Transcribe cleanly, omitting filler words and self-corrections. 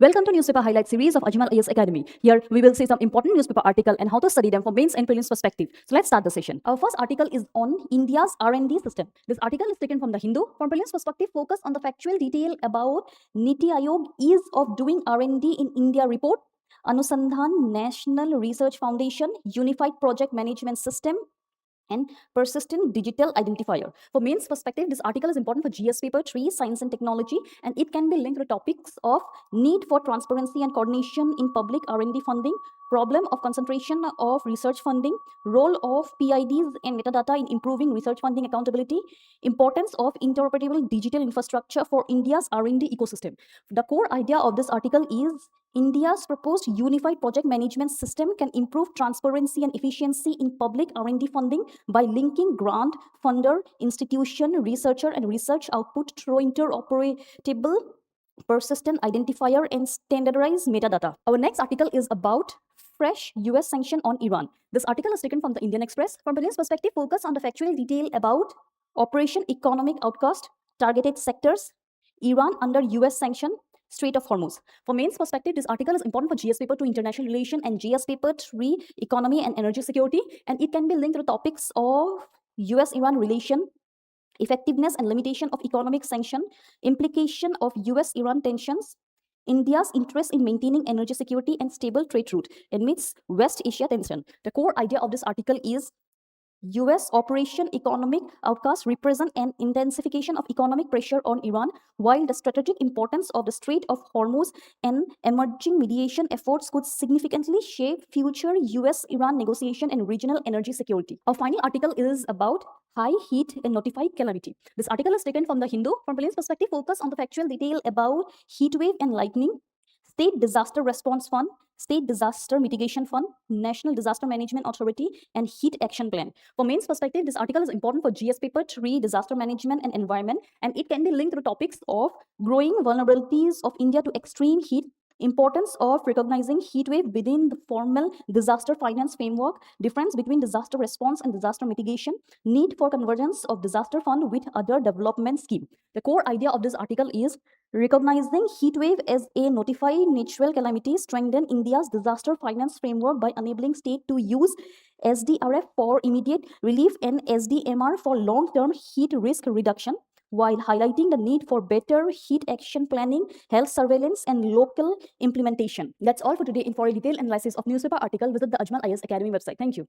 Welcome to Newspaper Highlight series of Ajmal IAS Academy. Here we will see some important newspaper article and how to study them from mains and prelims perspective. So let's start the session. Our first article is on India's R&D system. This article is taken from the Hindu. From prelims perspective, focus on the factual detail about Niti Aayog ease of doing R&D in India report, Anusandhan National Research Foundation, Unified Project Management System, and persistent digital identifier. For mains perspective, this article is important for GS paper 3, science and technology, and it can be linked to topics of need for transparency and coordination in public R&D funding, problem of concentration of research funding, role of PIDs and metadata in improving research funding accountability, importance of interoperable digital infrastructure for India's R&D ecosystem. The core idea of this article is India's proposed unified project management system can improve transparency and efficiency in public R&D funding by linking grant, funder, institution, researcher, and research output through interoperable persistent identifier and standardized metadata. Our next article is about fresh US sanction on Iran. This article is taken from the Indian Express. From Brilliant's perspective, focus on the factual detail about Operation Economic Outcast, targeted sectors, Iran under US sanction, Strait of Hormuz. For mains perspective, this article is important for GS paper 2 international relation and GS paper 3 economy and energy security, and it can be linked to topics of US-Iran relation, effectiveness and limitation of economic sanction, implication of US-Iran tensions, India's interest in maintaining energy security and stable trade route amidst West Asia tension. The core idea of this article is US Operation Economic Outcast represent an intensification of economic pressure on Iran, while the strategic importance of the Strait of Hormuz and emerging mediation efforts could significantly shape future US-Iran negotiation and regional energy security. Our final article is about high heat and notified calamity. This article is taken from the Hindu. From Brilliant's perspective, focus on the factual detail about heat wave and lightning, State Disaster Response Fund, State Disaster Mitigation Fund, National Disaster Management Authority, and Heat Action Plan. For mains perspective, this article is important for GS paper 3, Disaster Management and Environment, and it can be linked to topics of growing vulnerabilities of India to extreme heat, importance of recognizing heat wave within the formal disaster finance framework, difference between disaster response and disaster mitigation, need for convergence of disaster fund with other development scheme. The core idea of this article is recognizing heat wave as a notified natural calamity strengthen India's disaster finance framework by enabling state to use SDRF for immediate relief and SDMR for long-term heat risk reduction, while highlighting the need for better heat action planning, health surveillance, and local implementation. That's all for today. And for a detailed analysis of newspaper article, visit the Ajmal IAS Academy website. Thank you.